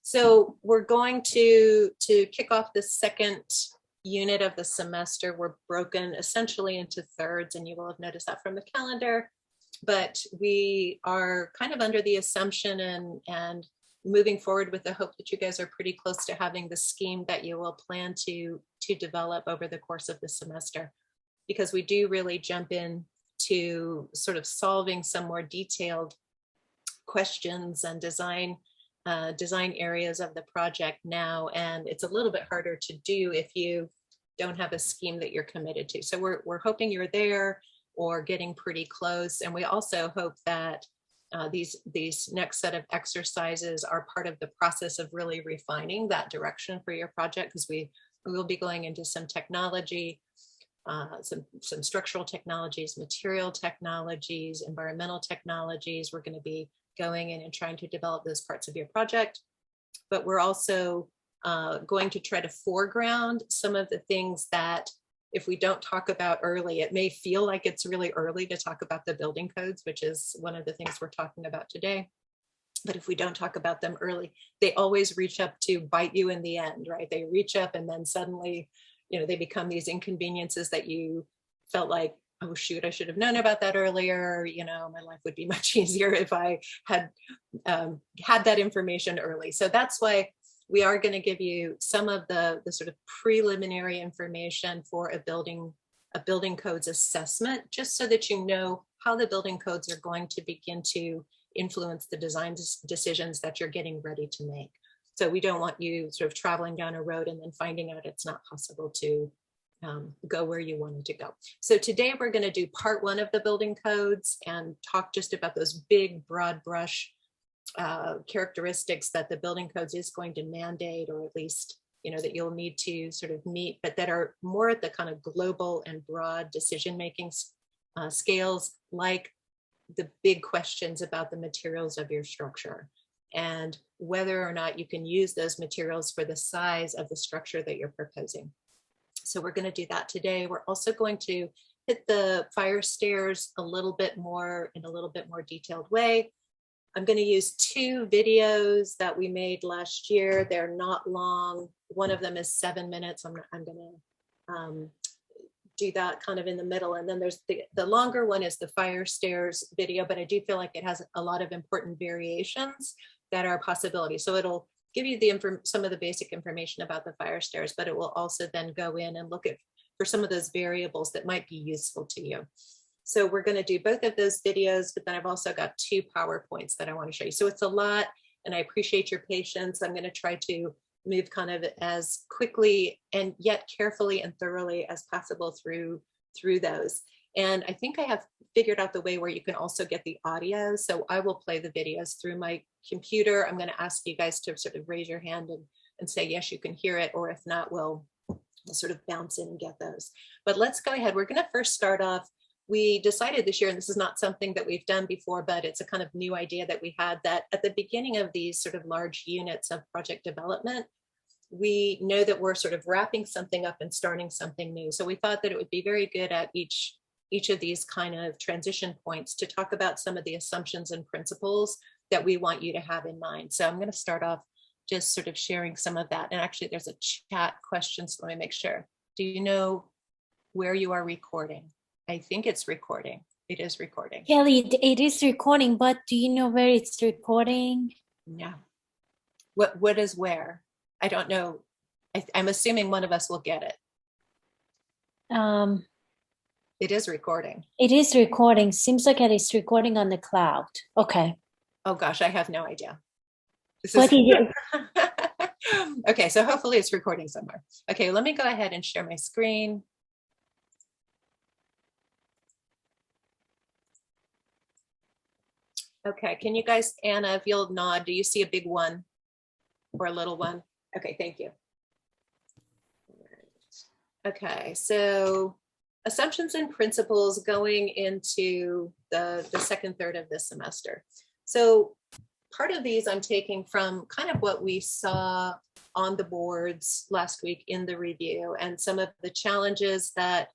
So we're going to kick off the second unit of the semester. We're broken essentially into thirds, and you will have noticed that from the calendar. But we are kind of under the assumption and moving forward with the hope that you guys are pretty close to having the scheme that you will plan to develop over the course of the semester, because we do really jump in to sort of solving some more detailed questions and design areas of the project now, and it's a little bit harder to do if you don't have a scheme that you're committed to. So we're hoping you're there or getting pretty close, and we also hope that these next set of exercises are part of the process of really refining that direction for your project, because we will be going into some technology, some structural technologies, material technologies, environmental technologies. We're going to be going in and trying to develop those parts of your project, but we're also going to try to foreground some of the things that if we don't talk about early, it may feel like it's really early to talk about the building codes, which is one of the things we're talking about today. But if we don't talk about them early, they always reach up to bite you in the end, right? They reach up and then suddenly, they become these inconveniences that you felt like, oh shoot, I should have known about that earlier. My life would be much easier if I had had that information early. So that's why we are going to give you some of the sort of preliminary information for a building codes assessment, just so that you know how the building codes are going to begin to influence the design decisions that you're getting ready to make. So we don't want you sort of traveling down a road and then finding out it's not possible to go where you wanted to go. So today we're going to do part one of the building codes and talk just about those big broad brush characteristics that the building codes is going to mandate, or at least that you'll need to sort of meet, but that are more at the kind of global and broad decision making scales, like the big questions about the materials of your structure and whether or not you can use those materials for the size of the structure that you're proposing. So we're going to do that today. We're also going to hit the fire stairs in a little bit more detailed way. I'm going to use two videos that we made last year. They're not long. One of them is 7 minutes. I'm going to do that kind of in the middle. And then there's the longer one is the fire stairs video, but I do feel like it has a lot of important variations that are possibilities. So it'll give you some of the basic information about the fire stairs, but it will also then go in and look for some of those variables that might be useful to you. So we're going to do both of those videos, but then I've also got 2 PowerPoints that I want to show you. So it's a lot, and I appreciate your patience. I'm going to try to move kind of as quickly and yet carefully and thoroughly as possible through those. And I think I have figured out the way where you can also get the audio. So I will play the videos through my computer. I'm going to ask you guys to sort of raise your hand and say, yes, you can hear it. Or if not, we'll sort of bounce in and get those. But let's go ahead. We're going to first start off. We decided this year, and this is not something that we've done before, but it's a kind of new idea that we had, that at the beginning of these sort of large units of project development, we know that we're sort of wrapping something up and starting something new. So we thought that it would be very good at each of these kind of transition points to talk about some of the assumptions and principles that we want you to have in mind. So I'm going to start off just sort of sharing some of that. And actually there's a chat question, so let me make sure. Do you know where you are recording? I think it's recording. It is recording. Kelly, it is recording, but do you know where it's recording? No. What is where? I don't know. I'm assuming one of us will get it. It is recording. It is recording. Seems like it is recording on the cloud. Okay. Oh gosh, I have no idea. What Okay, so hopefully it's recording somewhere. Okay, let me go ahead and share my screen. Okay, can you guys, Anna, if you'll nod, do you see a big one or a little one? Okay, thank you. Okay, so assumptions and principles going into the second third of this semester. So part of these I'm taking from kind of what we saw on the boards last week in the review, and some of the challenges that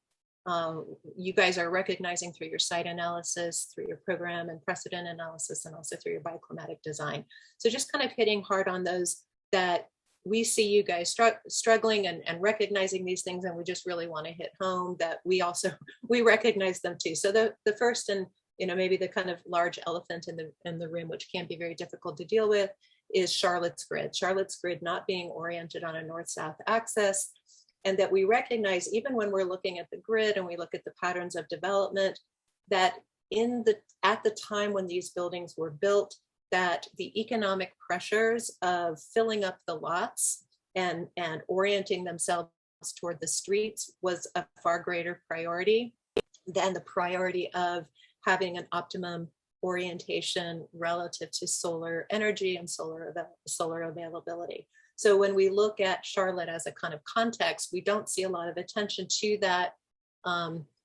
you guys are recognizing through your site analysis, through your program and precedent analysis, and also through your bioclimatic design. So just kind of hitting hard on those that we see you guys struggling and recognizing these things, and we just really want to hit home that we also we recognize them too. So the first, and maybe the kind of large elephant in the room, which can be very difficult to deal with, is Charlotte's grid. Charlotte's grid not being oriented on a north-south axis, and that we recognize even when we're looking at the grid and we look at the patterns of development, that at the time when these buildings were built, that the economic pressures of filling up the lots and orienting themselves toward the streets was a far greater priority than the priority of having an optimum orientation relative to solar energy and solar availability. So when we look at Charlotte as a kind of context, we don't see a lot of attention to that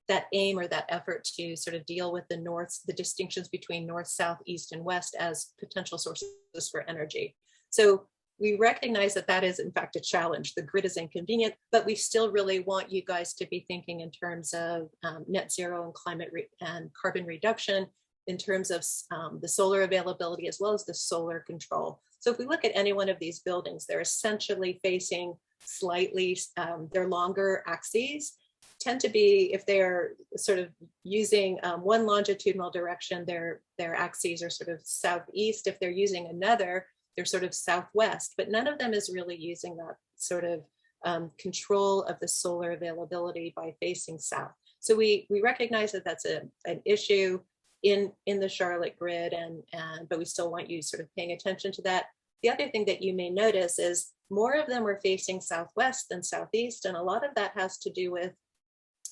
that aim or that effort to sort of deal with the distinctions between north, south, east, and west as potential sources for energy. So we recognize that that is in fact a challenge. The grid is inconvenient, but we still really want you guys to be thinking in terms of net zero and climate and carbon reduction, in terms of the solar availability as well as the solar control. So if we look at any one of these buildings, they're essentially facing slightly, their longer axes tend to be, if they're sort of using one longitudinal direction, their axes are sort of southeast. If they're using another, they're sort of southwest, but none of them is really using that sort of control of the solar availability by facing south. So we recognize that that's an issue in the Charlotte grid, but we still want you sort of paying attention to that. The other thing that you may notice is more of them are facing southwest than southeast, and a lot of that has to do with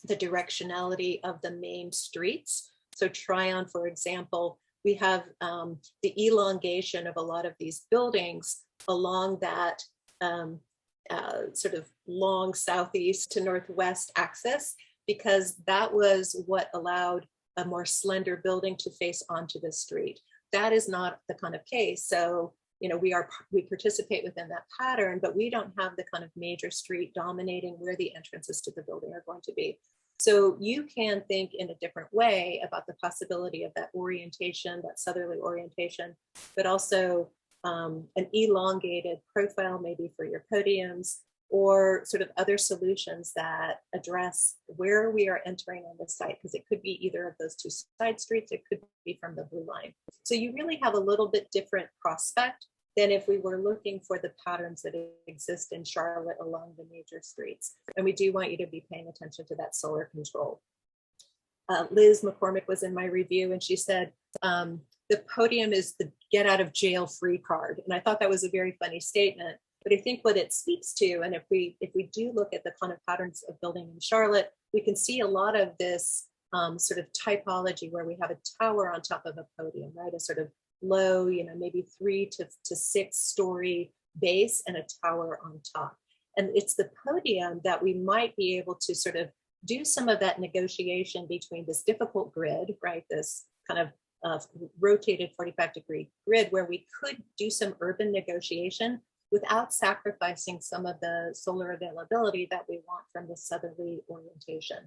the directionality of the main streets. So Tryon, for example, we have the elongation of a lot of these buildings along that sort of long southeast to northwest axis, because that was what allowed a more slender building to face onto the street. That is not the kind of case. So, we participate within that pattern, but we don't have the kind of major street dominating where the entrances to the building are going to be. So you can think in a different way about the possibility of that orientation, that southerly orientation, but also an elongated profile maybe for your podiums, or sort of other solutions that address where we are entering on the site, because it could be either of those two side streets, it could be from the blue line. So you really have a little bit different prospect than if we were looking for the patterns that exist in Charlotte along the major streets. And we do want you to be paying attention to that solar control. Liz McCormick was in my review, and she said, the podium is the get out of jail free card. And I thought that was a very funny statement. But I think what it speaks to, and if we do look at the kind of patterns of building in Charlotte, we can see a lot of this sort of typology where we have a tower on top of a podium, right? A sort of low, maybe 3 to 6 story base and a tower on top. And it's the podium that we might be able to sort of do some of that negotiation between this difficult grid, right? This kind of rotated 45-degree grid where we could do some urban negotiation without sacrificing some of the solar availability that we want from the southerly orientation.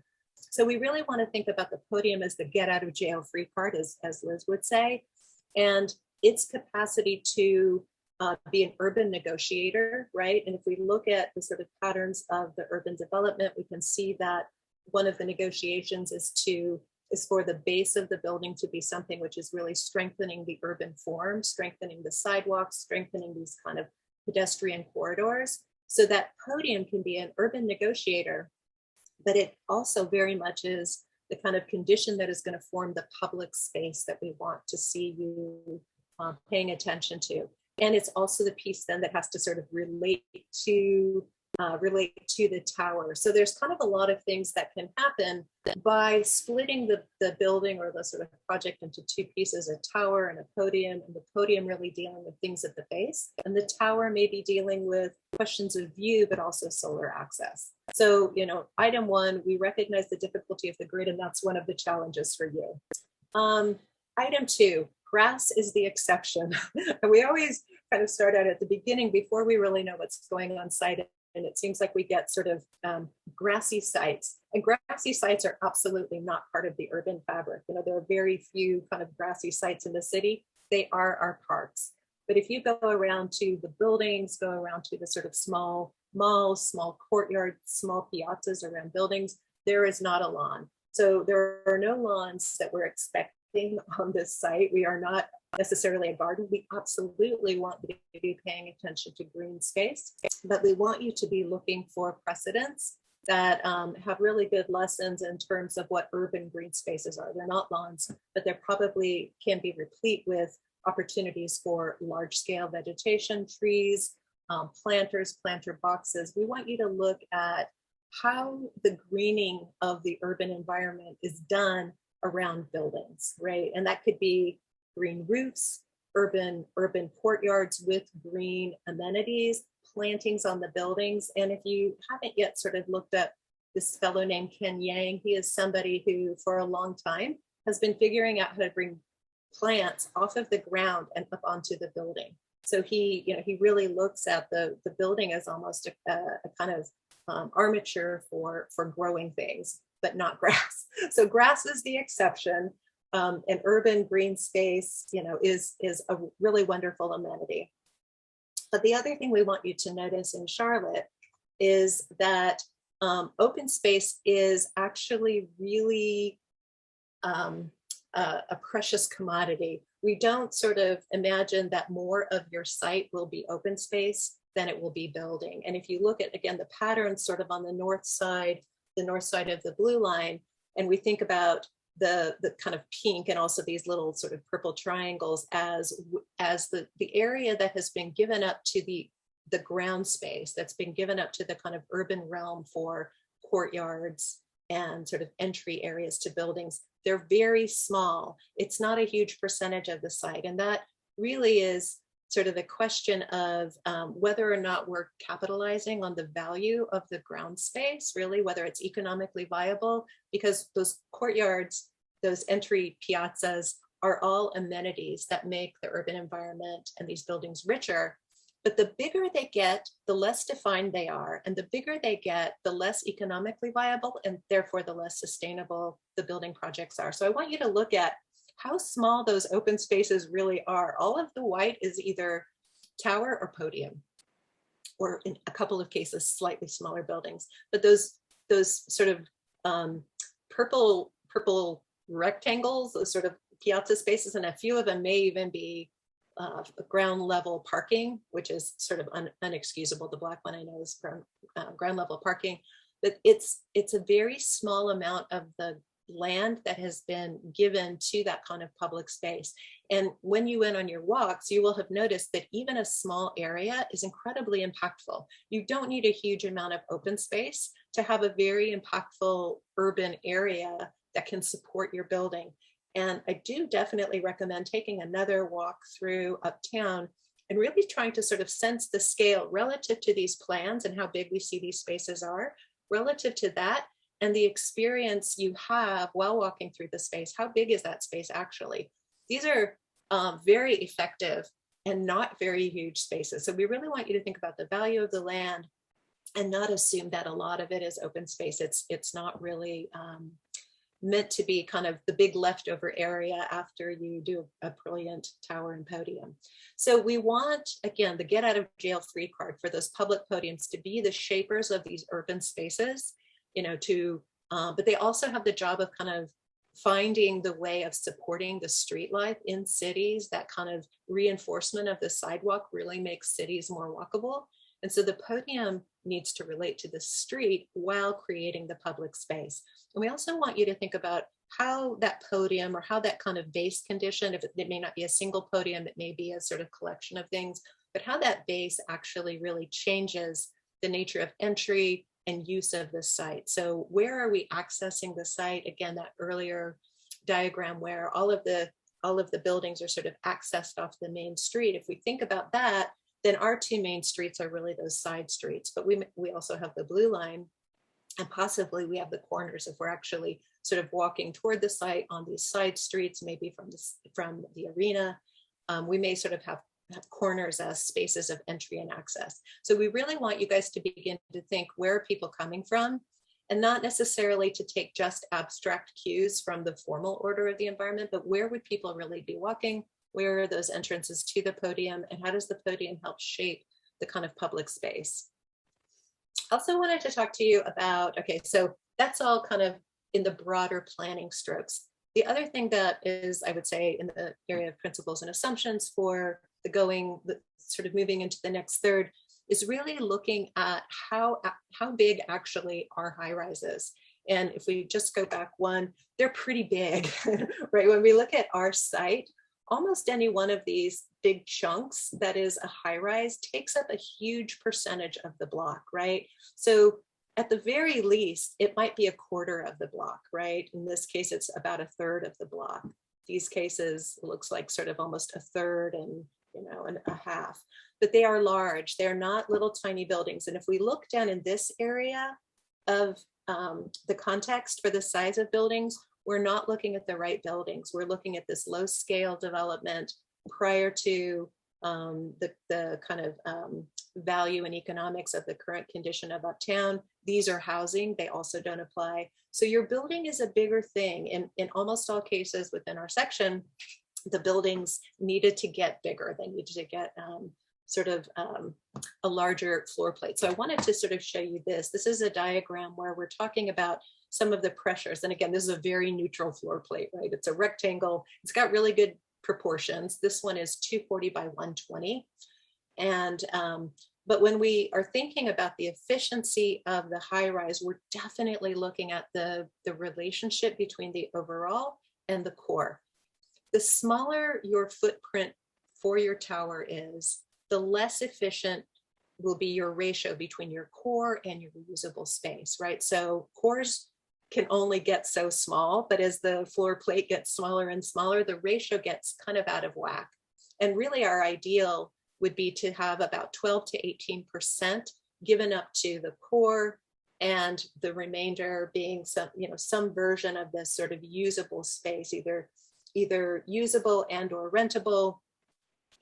So we really want to think about the podium as the get out of jail free card, as Liz would say, and its capacity to be an urban negotiator, right? And if we look at the sort of patterns of the urban development, we can see that one of the negotiations is for the base of the building to be something which is really strengthening the urban form, strengthening the sidewalks, strengthening these kind of pedestrian corridors. So that podium can be an urban negotiator, but it also very much is the kind of condition that is going to form the public space that we want to see you paying attention to. And it's also the piece then that has to sort of relate to the tower. So there's kind of a lot of things that can happen by splitting the building or the sort of project into two pieces, a tower and a podium, and the podium really dealing with things at the base, and the tower may be dealing with questions of view, but also solar access. So, item 1, we recognize the difficulty of the grid, and that's one of the challenges for you. Item 2, grass is the exception. And we always kind of start out at the beginning before we really know what's going on site. And it seems like we get sort of grassy sites, and grassy sites are absolutely not part of the urban fabric. There are very few kind of grassy sites in the city. They are our parks. But if you go around to the buildings, go around to the sort of small malls, small courtyards, small piazzas around buildings, there is not a lawn. So there are no lawns that we're expecting on this site. We are not necessarily a garden. We absolutely want you to be paying attention to green space, but we want you to be looking for precedents that have really good lessons in terms of what urban green spaces are. They're not lawns, but they probably can be replete with opportunities for large scale vegetation, trees, planters, planter boxes. We want you to look at how the greening of the urban environment is done around buildings, right? And that could be green roofs, urban courtyards with green amenities, plantings on the buildings. And if you haven't yet sort of looked at this fellow named Ken Yang, he is somebody who for a long time has been figuring out how to bring plants off of the ground and up onto the building. So he really looks at the building as almost a kind of armature for growing things, but not grass. So grass is the exception. An urban green space, is a really wonderful amenity. But the other thing we want you to notice in Charlotte is that open space is actually really a precious commodity. We don't sort of imagine that more of your site will be open space than it will be building. And if you look at, again, the pattern sort of on the north side of the blue line, and we think about the kind of pink and also these little sort of purple triangles as the area that has been given up to the ground space, that's been given up to the kind of urban realm for courtyards and sort of entry areas to buildings. They're very small. It's not a huge percentage of the site. And that really is sort of the question of whether or not we're capitalizing on the value of the ground space, really, whether it's economically viable, because those courtyards, those entry piazzas are all amenities that make the urban environment and these buildings richer. But the bigger they get, the less defined they are. And the bigger they get, the less economically viable and therefore the less sustainable the building projects are. So I want you to look at how small those open spaces really are. All of the white is either tower or podium, or in a couple of cases, slightly smaller buildings. But those sort of purple rectangles, those sort of piazza spaces, and a few of them may even be ground level parking, which is sort of unexcusable. The black one I know is ground level parking, but it's a very small amount of the land that has been given to that kind of public space. And when you went on your walks, you will have noticed that even a small area is incredibly impactful. You don't need a huge amount of open space to have a very impactful urban area that can support your building. And I do definitely recommend taking another walk through Uptown and really trying to sort of sense the scale relative to these plans and how big we see these spaces are, relative to that, and the experience you have while walking through the space. How big is that space actually? These are very effective and not very huge spaces. So we really want you to think about the value of the land and not assume that a lot of it is open space. It's not really meant to be kind of the big leftover area after you do a brilliant tower and podium. So we want, again, the get out of jail free card for those public podiums to be the shapers of these urban spaces, but they also have the job of kind of finding the way of supporting the street life in cities. That kind of reinforcement of the sidewalk really makes cities more walkable. And so the podium needs to relate to the street while creating the public space. And we also want you to think about how that podium or how that kind of base condition, if it may not be a single podium, it may be a sort of collection of things, but how that base actually really changes the nature of entry and use of the site. So where are we accessing the site? Again, that earlier diagram where all of the buildings are sort of accessed off the main street. If we think about that, then our two main streets are really those side streets, but we also have the blue line, and possibly we have the corners if we're actually sort of walking toward the site on these side streets, maybe from the arena. We may sort of have corners as spaces of entry and access. So we really want you guys to begin to think, where are people coming from? And not necessarily to take just abstract cues from the formal order of the environment, but where would people really be walking? Where are those entrances to the podium, and how does the podium help shape the kind of public space? Also wanted to talk to you about, okay, so that's all kind of in the broader planning strokes. The other thing that is, I would say, in the area of principles and assumptions for the sort of moving into the next third is really looking at how big actually are high rises. And if we just go back one, they're pretty big, right? When we look at our site, almost any one of these big chunks that is a high rise takes up a huge percentage of the block, right? So at the very least, it might be a quarter of the block, right? In this case, it's about a third of the block. These cases, it looks like sort of almost a third and a half, but they are large. They're not little tiny buildings. And if we look down in this area of the context for the size of buildings, we're not looking at the right buildings. We're looking at this low scale development prior to the kind of value and economics of the current condition of uptown. These are housing, they also don't apply. So your building is a bigger thing. In almost all cases within our section, the buildings needed to get bigger. They needed to get a larger floor plate. So I wanted to sort of show you this. This is a diagram where we're talking about some of the pressures. And again, this is a very neutral floor plate, right? It's a rectangle. It's got really good proportions. This one is 240 by 120. And, but when we are thinking about the efficiency of the high rise, we're definitely looking at the relationship between the overall and the core. The smaller your footprint for your tower is, the less efficient will be your ratio between your core and your reusable space, right? So cores can only get so small, but as the floor plate gets smaller and smaller, the ratio gets kind of out of whack. And really our ideal would be to have about 12 to 18% given up to the core, and the remainder being some version of this sort of usable space, either usable and or rentable.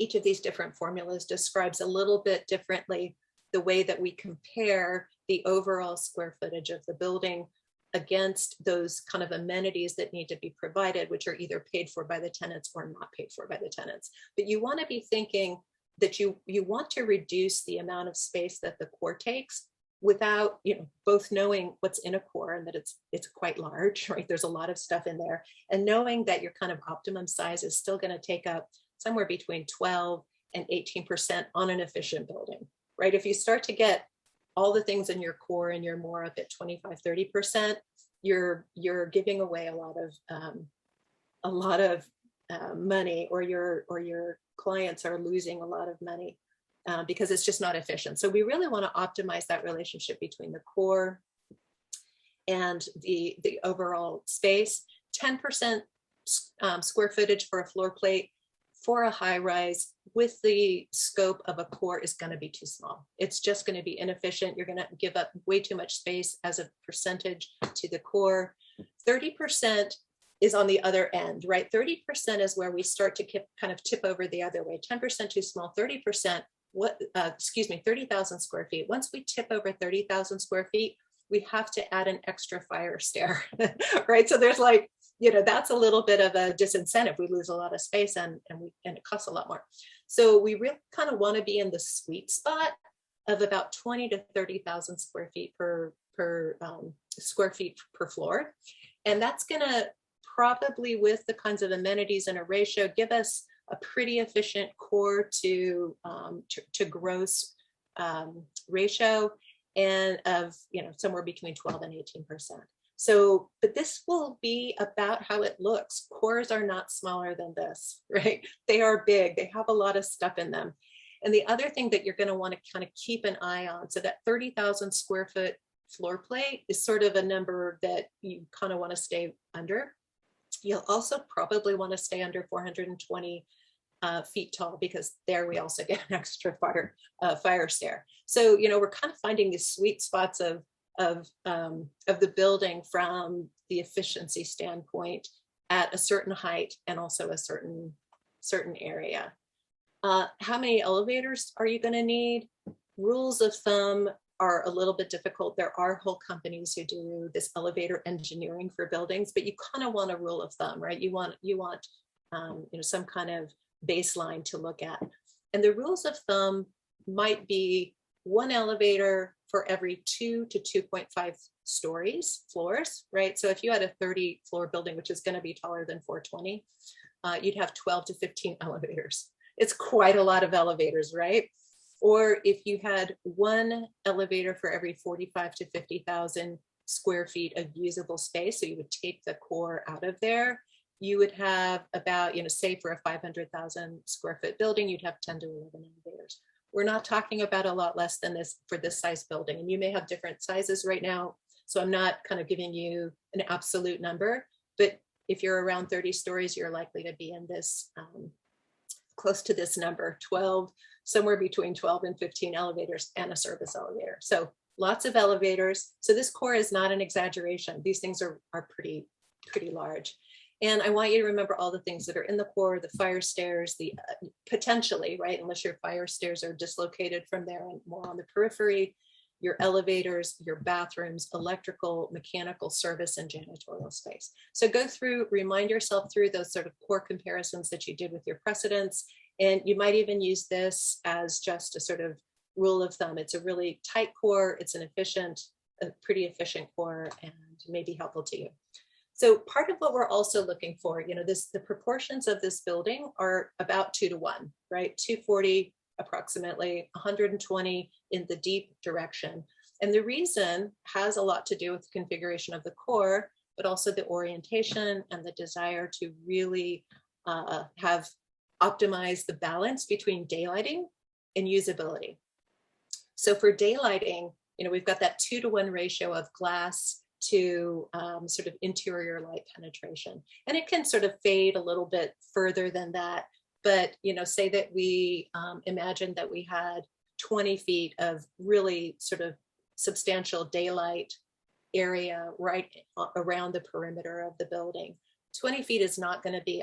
Each of these different formulas describes a little bit differently the way that we compare the overall square footage of the building against those kind of amenities that need to be provided, which are either paid for by the tenants or not paid for by the tenants. But you want to be thinking that you want to reduce the amount of space that the core takes without, both knowing what's in a core and that it's quite large, right? There's a lot of stuff in there, and knowing that your kind of optimum size is still going to take up somewhere between 12 and 18% on an efficient building, right? If you start to get all the things in your core and you're more up at 25, 30%, you're giving away a lot of money, or your clients are losing a lot of money because it's just not efficient. So we really want to optimize that relationship between the core and the overall space. 10% square footage for a floor plate for a high rise with the scope of a core is going to be too small. It's just going to be inefficient. You're going to give up way too much space as a percentage to the core. 30% is on the other end, right? 30% is where we start to kind of tip over the other way. 10% too small, 30%, 30,000 square feet. Once we tip over 30,000 square feet, we have to add an extra fire stair, right? So there's that's a little bit of a disincentive. We lose a lot of space and it costs a lot more. So we really kind of want to be in the sweet spot of about 20 to 30,000 square feet per square feet per floor. And that's going to probably, with the kinds of amenities and a ratio, give us a pretty efficient core to gross ratio, and of somewhere between 12 and 18%. So, but this will be about how it looks. Cores are not smaller than this, right? They are big. They have a lot of stuff in them. And the other thing that you're going to want to kind of keep an eye on, so that 30,000 square foot floor plate is sort of a number that you kind of want to stay under. You'll also probably want to stay under 420 feet tall, because there we also get an extra fire stair. So, we're kind of finding these sweet spots of the building from the efficiency standpoint at a certain height and also a certain area. How many elevators are you going to need? Rules of thumb are a little bit difficult. There are whole companies who do this elevator engineering for buildings, but you kind of want a rule of thumb, right? You want some kind of baseline to look at. And the rules of thumb might be one elevator for every 2 to 2.5 floors, right? So if you had a 30-floor building, which is going to be taller than 420, you'd have 12 to 15 elevators. It's quite a lot of elevators, right? Or if you had one elevator for every 45 to 50,000 square feet of usable space, so you would take the core out of there, you would have about, say for a 500,000 square foot building, you'd have 10 to 11 elevators. We're not talking about a lot less than this for this size building. And you may have different sizes right now. So I'm not kind of giving you an absolute number, but if you're around 30 stories, you're likely to be in this close to this number, 12, somewhere between 12 and 15 elevators and a service elevator. So lots of elevators. So this core is not an exaggeration. These things are pretty large. And I want you to remember all the things that are in the core, the fire stairs, the potentially, right, unless your fire stairs are dislocated from there and more on the periphery, your elevators, your bathrooms, electrical, mechanical, service, and janitorial space. So go through, remind yourself through those sort of core comparisons that you did with your precedents. And you might even use this as just a sort of rule of thumb. It's a really tight core. It's a pretty efficient core, and may be helpful to you. So part of what we're also looking for, the proportions of this building are about 2 to 1, right? 240 approximately, 120 in the deep direction. And the reason has a lot to do with the configuration of the core, but also the orientation and the desire to really have optimized the balance between daylighting and usability. So for daylighting, we've got that 2 to 1 ratio of glass to sort of interior light penetration. And it can sort of fade a little bit further than that. But, say that we imagine that we had 20 feet of really sort of substantial daylight area right around the perimeter of the building. 20 feet is not going to be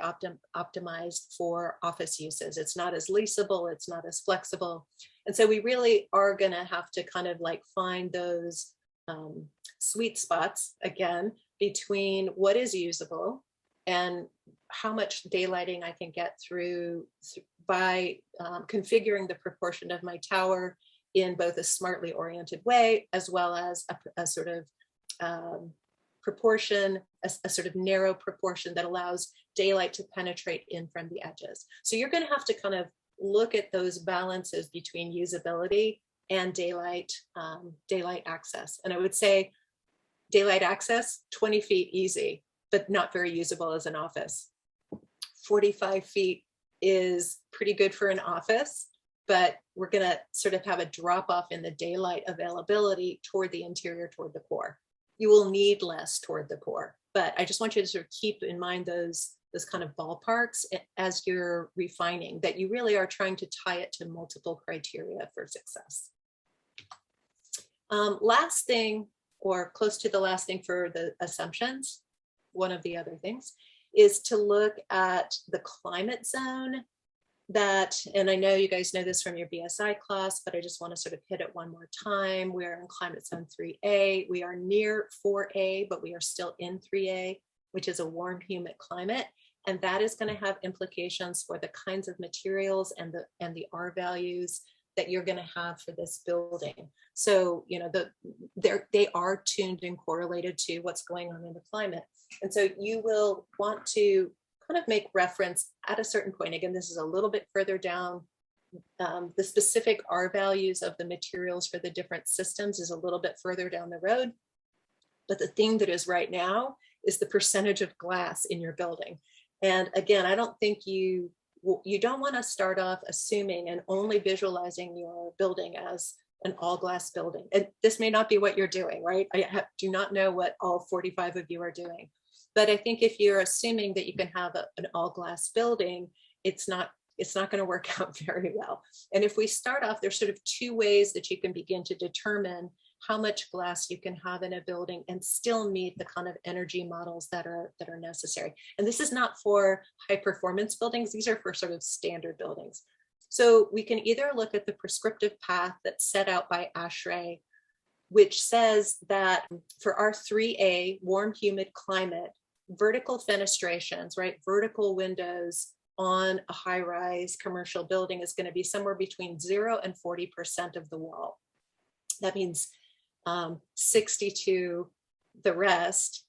optimized for office uses. It's not as leasable, it's not as flexible. And so we really are going to have to kind of like find those sweet spots again between what is usable and how much daylighting I can get through by configuring the proportion of my tower in both a smartly oriented way, as well as a sort of proportion, a sort of narrow proportion that allows daylight to penetrate in from the edges. So you're going to have to kind of look at those balances between usability and daylight access. And I would say daylight access, 20 feet easy, but not very usable as an office. 45 feet is pretty good for an office, but we're going to sort of have a drop off in the daylight availability toward the interior, toward the core. You will need less toward the core, but I just want you to sort of keep in mind those kind of ballparks as you're refining, that you really are trying to tie it to multiple criteria for success. Last thing, or close to the last thing for the assumptions, one of the other things, is to look at the climate zone that, and I know you guys know this from your BSI class, but I just want to sort of hit it one more time. We're in climate zone 3A. We are near 4A, but we are still in 3A, which is a warm, humid climate. And that is going to have implications for the kinds of materials and the R values that you're going to have for this building. So, they are tuned and correlated to what's going on in the climate. And so you will want to kind of make reference at a certain point. Again, this is a little bit further down. The specific R values of the materials for the different systems is a little bit further down the road. But the thing that is right now is the percentage of glass in your building. And again, I don't think you don't want to start off assuming and only visualizing your building as an all glass building. And this may not be what you're doing, right? I do not know what all 45 of you are doing. But I think if you're assuming that you can have an all glass building, it's not going to work out very well. And if we start off, there's sort of two ways that you can begin to determine how much glass you can have in a building and still meet the kind of energy models that are necessary. And this is not for high performance buildings. These are for sort of standard buildings. So we can either look at the prescriptive path that's set out by ASHRAE, which says that for our 3A warm, humid climate, vertical fenestrations, right, vertical windows on a high-rise commercial building is going to be somewhere between 0 and 40% of the wall. That means 60 to the rest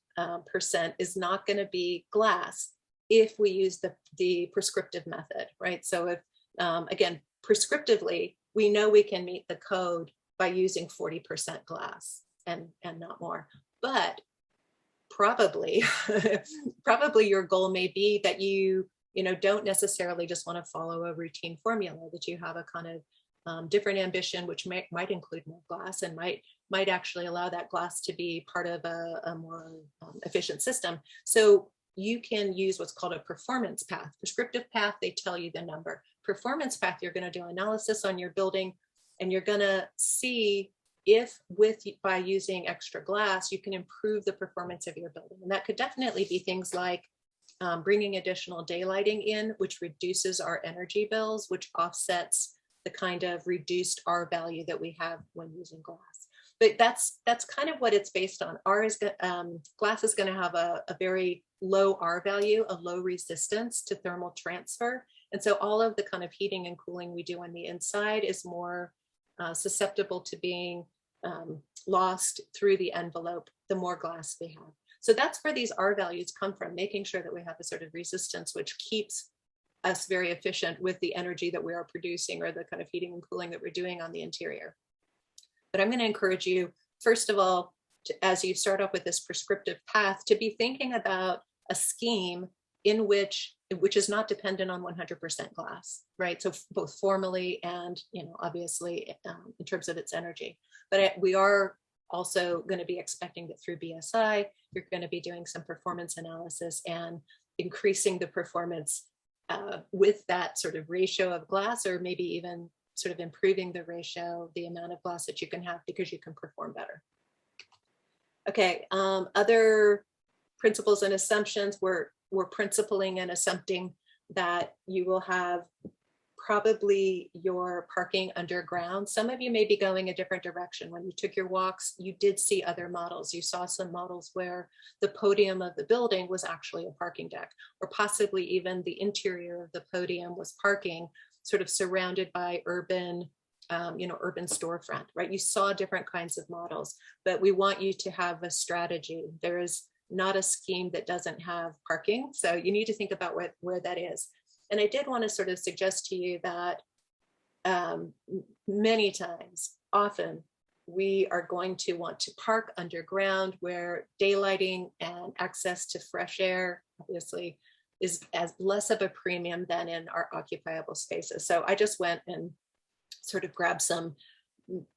percent is not going to be glass if we use the prescriptive method, right? So if, again, prescriptively, we know we can meet the code by using 40% glass and not more. But probably, probably your goal may be that you don't necessarily just want to follow a routine formula, that you have a kind of different ambition, which might include more glass and might actually allow that glass to be part of a more efficient system. So you can use what's called a performance path. Prescriptive path, they tell you the number. Performance path, you're going to do analysis on your building, and you're going to see if by using extra glass, you can improve the performance of your building. And that could definitely be things like bringing additional daylighting in, which reduces our energy bills, which offsets the kind of reduced R value that we have when using glass. But that's kind of what it's based on. Glass is going to have a very low R value, a low resistance to thermal transfer. And so all of the kind of heating and cooling we do on the inside is more susceptible to being lost through the envelope, the more glass we have. So that's where these R values come from, making sure that we have a sort of resistance which keeps us very efficient with the energy that we are producing, or the kind of heating and cooling that we're doing on the interior. But I'm going to encourage you, first of all, as you start off with this prescriptive path, to be thinking about a scheme in which is not dependent on 100% glass, right? So both formally and, obviously in terms of its energy. But we are also going to be expecting that through BSI, you're going to be doing some performance analysis and increasing the performance with that sort of ratio of glass, or maybe even sort of improving the ratio, the amount of glass that you can have, because you can perform better. Okay, other principles and assumptions, we're principling and assumpting that you will have probably your parking underground. Some of you may be going a different direction. When you took your walks, you did see other models. You saw some models where the podium of the building was actually a parking deck, or possibly even the interior of the podium was parking, sort of surrounded by urban storefront, right? You saw different kinds of models, but we want you to have a strategy. There is not a scheme that doesn't have parking. So you need to think about where that is. And I did want to sort of suggest to you that many times, often, we are going to want to park underground, where daylighting and access to fresh air, obviously, is as less of a premium than in our occupiable spaces. So I just went and sort of grabbed some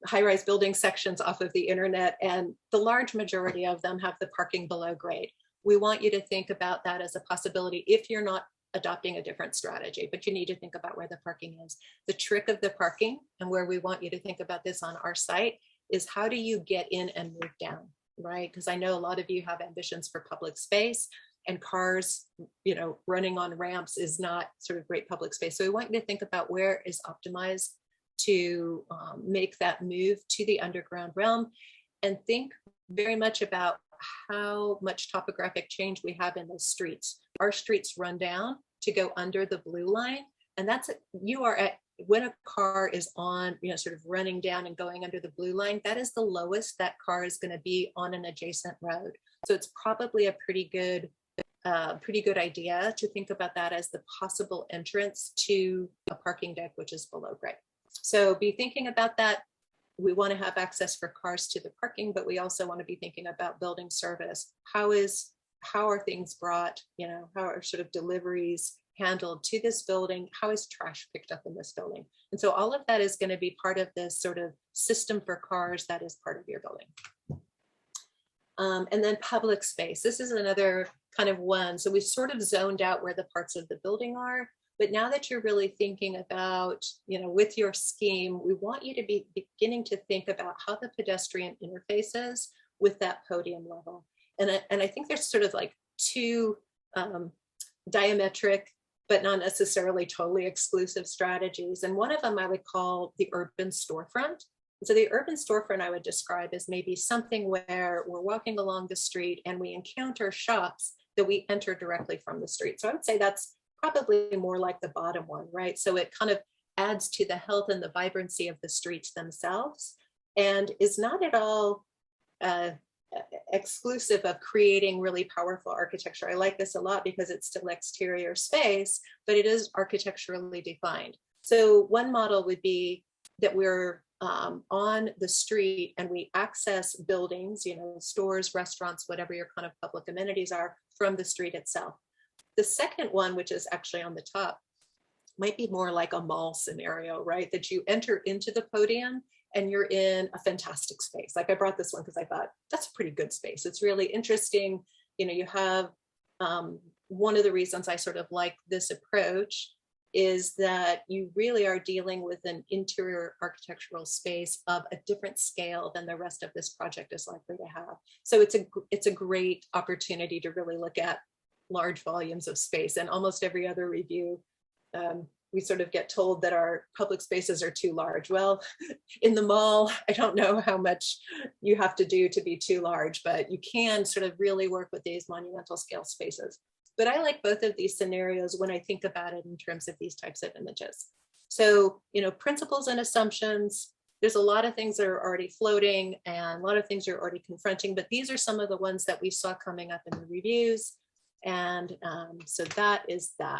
high-rise building sections off of the internet, and the large majority of them have the parking below grade. We want you to think about that as a possibility if you're not adopting a different strategy, but you need to think about where the parking is. The trick of the parking, and where we want you to think about this on our site, is how do you get in and move down, right? Because I know a lot of you have ambitions for public space, and cars, running on ramps is not sort of great public space. So we want you to think about where is optimized to make that move to the underground realm, and think very much about how much topographic change we have in those streets. Our streets run down to go under the blue line, and when a car is on, sort of running down and going under the blue line, that is the lowest that car is going to be on an adjacent road. So it's probably a pretty good idea to think about that as the possible entrance to a parking deck, which is below grade. So be thinking about that. We want to have access for cars to the parking, but we also want to be thinking about building service. How are things brought, how are sort of deliveries handled to this building? How is trash picked up in this building? And so all of that is going to be part of this sort of system for cars that is part of your building. And then public space. This is another kind of one. So we sort of zoned out where the parts of the building are. But now that you're really thinking about, with your scheme, we want you to be beginning to think about how the pedestrian interfaces with that podium level. And I think there's sort of like two diametric, but not necessarily totally exclusive strategies. And one of them I would call the urban storefront. So the urban storefront I would describe as maybe something where we're walking along the street and we encounter shops that we enter directly from the street. So I would say that's probably more like the bottom one, right? So it kind of adds to the health and the vibrancy of the streets themselves and is not at all uh, exclusive of creating really powerful architecture. I like this a lot because it's still exterior space, but it is architecturally defined. So one model would be that we're on the street and we access buildings, you know, stores, restaurants, whatever your kind of public amenities are from the street itself. The second one, which is actually on the top, might be more like a mall scenario, right? That you enter into the podium and you're in a fantastic space. Like I brought this one because I thought that's a pretty good space. It's really interesting. You know, you have one of the reasons I sort of like this approach is that you really are dealing with an interior architectural space of a different scale than the rest of this project is likely to have. So it's a great opportunity to really look at large volumes of space. And almost every other review, we sort of get told that our public spaces are too large. Well, in the mall, I don't know how much you have to do to be too large, but you can sort of really work with these monumental scale spaces. But I like both of these scenarios when I think about it in terms of these types of images. So, you know, principles and assumptions, there's a lot of things that are already floating and a lot of things you're already confronting, but these are some of the ones that we saw coming up in the reviews. And so that is that.